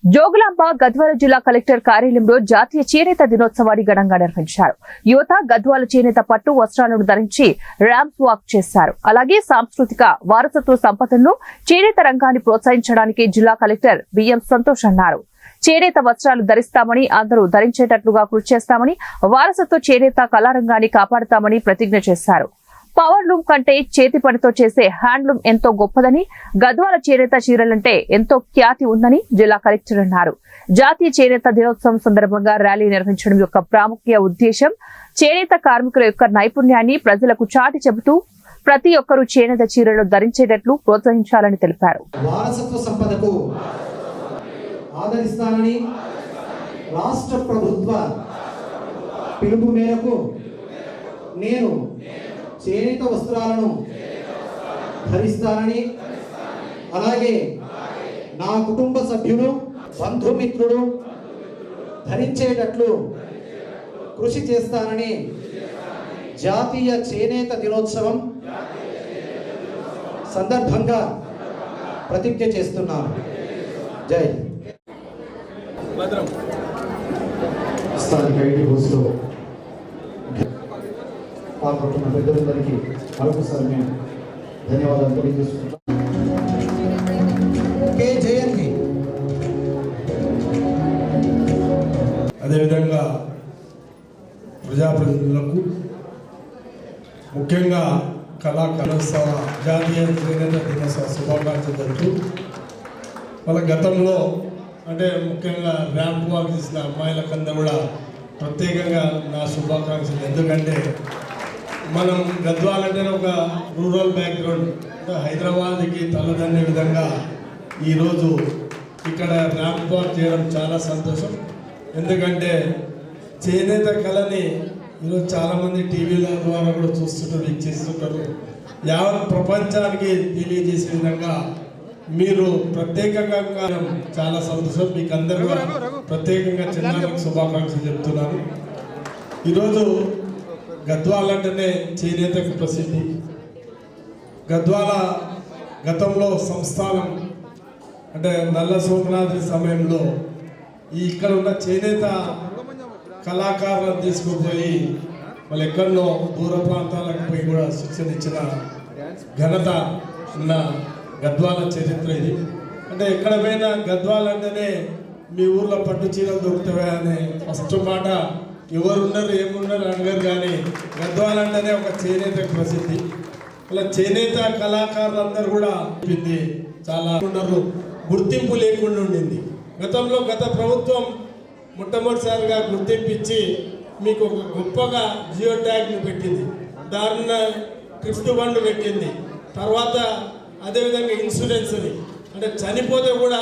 జోగులాంబ గద్వాల జిల్లా కలెక్టర్ కార్యాలయంలో జాతీయ చేనేత దినోత్సవాన్ని ఘనంగా నిర్వహించారు. యువత గద్వాల చేనేత పట్టు వస్త్రాలను ధరించి ర్యాంప్ వాక్ చేశారు. అలాగే సాంస్కృతిక వారసత్వ సంపదను చేనేత రంగాన్ని ప్రోత్సహించడానికి జిల్లా కలెక్టర్ బిఎం సంతోష్ అన్నారు. చేనేత వస్త్రాలు ధరిస్తామని, అందరూ ధరించేటట్లుగా కృషి చేస్తామని, వారసత్వ చేనేత కళారంగాన్ని కాపాడుతామని ప్రతిజ్ఞ చేశారు. పవర్ లూమ్ కంటే చేతి పనితో చేసే హ్యాండ్లూమ్ ఎంతో గొప్పదని, గద్వాల చేనేత చీరలంటే ఎంతో ఖ్యాతి ఉందని జిల్లా కలెక్టర్ అన్నారు. జాతీయ చేనేత దినోత్సవం సందర్భంగా ర్యాలీ నిర్వహించడం యొక్క ప్రాముఖ్య ఉద్దేశం చేనేత కార్మికుల యొక్క నైపుణ్యాన్ని ప్రజలకు చాటి చెబుతూ ప్రతి ఒక్కరూ చేనేత చీరలు ధరించేటట్లు ప్రోత్సహించాలని తెలిపారు. వారసత్వ సంపదకు ఆదరిస్తానని రాష్ట్ర ప్రభుత్వ పిలుపు మేరకు నేను చేనేత వస్త్రాలను ధరిస్తానని, అలాగే నా కుటుంబ సభ్యులు, బంధుమిత్రులు ధరించేటట్లు కృషి చేస్తానని జాతీయ చేనేత దినోత్సవం సందర్భంగా ప్రతిజ్ఞ చేస్తున్నాను. జై స్థానిక ఐటీ హౌస్లో పాల్గొంటున్న పెద్దలందరికీ మరొకసారి మేము ధన్యవాదాలు తెలియజేసుకుంటాం. అదేవిధంగా ప్రజాప్రతినిధులకు, ముఖ్యంగా కళాకారోత్సవ జాతీయ చేనేత దినోత్సవ శుభాకాంక్షలు తెలుపుతూ, వాళ్ళ గతంలో అంటే ముఖ్యంగా ర్యాంప్ వాక్ చేసిన అమ్మాయిలకందరూ కూడా ప్రత్యేకంగా నా శుభాకాంక్షలు. ఎందుకంటే మనం గద్వాల అంటే ఒక రూరల్ బ్యాక్గ్రౌండ్, అంటే హైదరాబాద్కి తలదన్నే విధంగా ఈరోజు ఇక్కడ ర్యాంప్ వాక్ చేయడం చాలా సంతోషం. ఎందుకంటే చేనేత కళని ఈరోజు చాలామంది టీవీల ద్వారా కూడా చూస్తుంటారు, వీక్షిస్తుంటారు. యావత్ ప్రపంచానికి తెలియజేసే విధంగా మీరు ప్రత్యేకంగా చాలా సంతోషం. మీకు అందరూ ప్రత్యేకంగా చిన్నాలకు శుభాకాంక్షలు చెప్తున్నాను. ఈరోజు గద్వాల అంటేనే చేనేతకు ప్రసిద్ధి. గద్వాల గతంలో సంస్థానం అంటే నల్ల సోమనాథి సమయంలో ఇక్కడ ఉన్న చేనేత కళాకారులను తీసుకుపోయి వాళ్ళు ఎక్కడో దూర ప్రాంతాలకు పోయి కూడా శిక్షణ ఇచ్చిన ఘనత ఉన్న గద్వాల చరిత్ర ఇది. అంటే ఎక్కడ పోయినా గద్వాల అంటేనే మీ ఊర్లో పట్టు చీరలు దొరుకుతావా అని ఫస్ట్ మాట ఎవరున్నారు ఏమున్నారు అడగరు, కానీ గద్వాల అంటేనే ఒక చేనేత ప్రసిద్ధి. అలా చేనేత కళాకారులందరూ కూడా చాలా ఉన్నారు, గుర్తింపు లేకుండా ఉండింది. గతంలో గత ప్రభుత్వం మొట్టమొదటిసారిగా గుర్తింపించి మీకు ఒక గొప్పగా జియో ట్యాగ్ను పెట్టింది, దారుణ గిఫ్ట్ బండ్ పెట్టింది. తర్వాత అదేవిధంగా ఇన్సూరెన్స్ని, అంటే చనిపోతే కూడా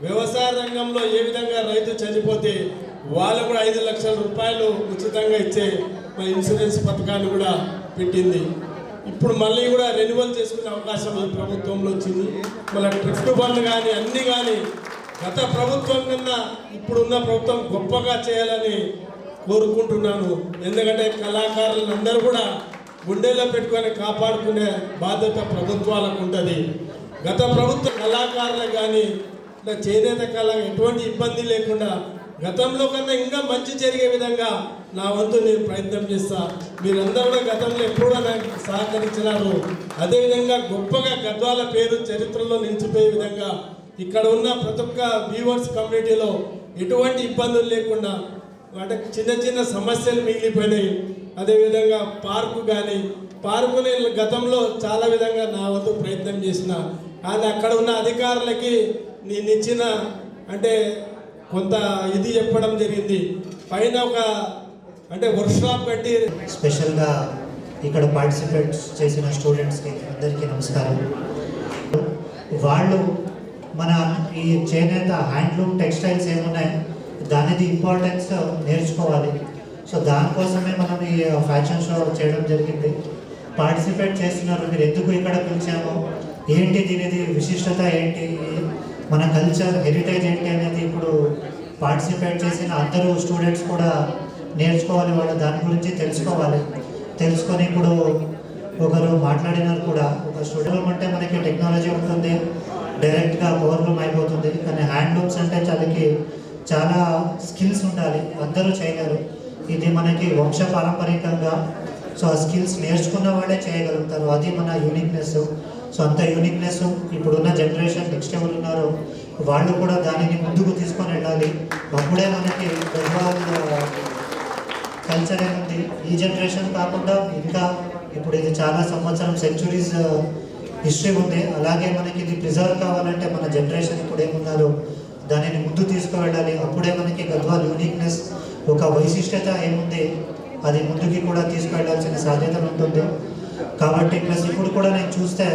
వ్యవసాయ రంగంలో ఏ విధంగా రైతు చనిపోతే వాళ్ళు కూడా 5 లక్షల రూపాయలు ఉచితంగా ఇచ్చే ఇన్సూరెన్స్ పథకాన్ని కూడా పెట్టింది. ఇప్పుడు మళ్ళీ కూడా రెన్యువల్ చేసుకునే అవకాశం ఈ ప్రభుత్వంలో వచ్చింది. మళ్ళీ గిఫ్ట్ బండ్ కానీ అన్నీ కానీ గత ప్రభుత్వం కన్నా ఇప్పుడున్న ప్రభుత్వం గొప్పగా చేయాలని కోరుకుంటున్నాను. ఎందుకంటే కళాకారులను అందరూ కూడా గుండెల్లో పెట్టుకొని కాపాడుకునే బాధ్యత ప్రభుత్వాలకు ఉంటుంది. గత ప్రభుత్వ కళాకారులకు కానీ చేనేత కళ ఎటువంటి ఇబ్బంది లేకుండా గతంలో కన్నా ఇంకా మంచి జరిగే విధంగా నా వంతు నేను ప్రయత్నం చేస్తా. మీరందరూ కూడా గతంలో ఎప్పుడు నాకు సహకరించినారు. అదేవిధంగా గొప్పగా గద్వాల పేరు చరిత్రలో నిలిచిపోయే విధంగా ఇక్కడ ఉన్న ప్రతి ఒక్క వ్యూవర్స్ కమ్యూనిటీలో ఎటువంటి ఇబ్బందులు లేకుండా, అంటే చిన్న చిన్న సమస్యలు మిగిలిపోయినాయి. అదేవిధంగా పార్కుని గతంలో చాలా విధంగా నా వంతు ప్రయత్నం చేసిన, కానీ అక్కడ ఉన్న అధికారులకి నేను ఇచ్చిన అంటే కొంత ఇది చెప్పడం జరిగింది. పైన ఒక అంటే వర్క్షాప్ కట్టి స్పెషల్గా ఇక్కడ పార్టిసిపేట్ చేసిన స్టూడెంట్స్కి అందరికీ నమస్కారం. వాళ్ళు మన ఈ చేనేత హ్యాండ్లూమ్ టెక్స్టైల్స్ ఏమున్నాయి దానిది ఇంపార్టెన్స్ నేర్చుకోవాలి. సో దానికోసమే మనం ఈ ఫ్యాషన్ షో చేయడం జరిగింది. పార్టిసిపేట్ చేస్తున్నారు. మీరు ఎందుకు ఇక్కడ పిలిచాము, ఏంటి దీనిది విశిష్టత ఏంటి, మన కల్చర్ హెరిటేజ్ ఏంటి అనేది ఇప్పుడు పార్టిసిపేట్ చేసిన అందరూ స్టూడెంట్స్ కూడా నేర్చుకోవాలి. వాళ్ళు దాని గురించి తెలుసుకొని ఇప్పుడు ఒకరు మాట్లాడినారు కూడా. ఒక స్టూడెంట్ అంటే మనకి టెక్నాలజీ ఉంటుంది, డైరెక్ట్గా పవర్లూమ్ అయిపోతుంది. కానీ హ్యాండ్లూమ్స్ అంటే చాలా స్కిల్స్ ఉండాలి, అందరూ చేయలేరు. ఇది మనకి వంశ పారంపరికంగా సో ఆ స్కిల్స్ నేర్చుకున్న వాళ్ళే చేయగలుగుతారు. అది మన యూనిక్నెస్. సో అంత యూనిక్నెస్ ఇప్పుడున్న జనరేషన్ నెక్స్ట్ ఎవరు ఉన్నారో వాళ్ళు కూడా దానిని ముందుకు తీసుకొని వెళ్ళాలి. అప్పుడే మనకి గద్వాల్ కల్చర్ ఏముంది ఈ జనరేషన్ కాకుండా ఇంకా ఇప్పుడు ఇది చాలా సంవత్సరం సెంచురీస్ హిస్టరీ ఉంది. అలాగే మనకి ఇది ప్రిజర్వ్ కావాలంటే మన జనరేషన్ ఇప్పుడు ఏమున్నారో దానిని ముందు తీసుకువెళ్ళాలి. అప్పుడే మనకి గద్వాల్ యూనిక్నెస్ ఒక వైశిష్టత ఏముంది అది ముందుకి కూడా తీసుకువెళ్ళాల్సిన సాధ్యత ఉంటుంది. కాబట్టి ప్లస్ ఇప్పుడు కూడా నేను చూస్తే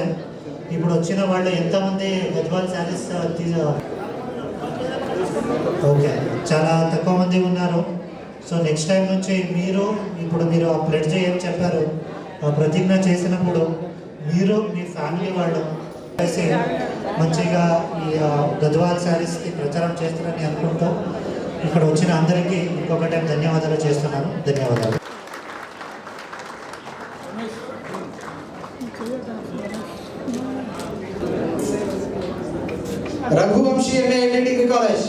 ఇప్పుడు వచ్చిన వాళ్ళు ఎంతమంది గద్వాల్ శారీస్ ఓకే చాలా తక్కువ మంది ఉన్నారు. సో నెక్స్ట్ టైం నుంచి మీరు ఆ ప్లెడ్జ్ ఏం చెప్పారు ఆ ప్రతిజ్ఞ చేసినప్పుడు మీరు మీ ఫ్యామిలీ వాళ్ళు కలిసి మంచిగా ఈ గద్వాల్ శారీస్కి ప్రచారం చేస్తారని అనుకుంటూ ఇక్కడ వచ్చిన అందరికీ ఇంకొక టైం ధన్యవాదాలు చేస్తున్నాను. ధన్యవాదాలు. रघुवंशी एमए डिग्री कॉलेज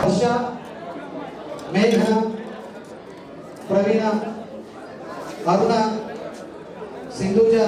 वर्षा मेघना प्रवीणा अरुणा सिंधुजा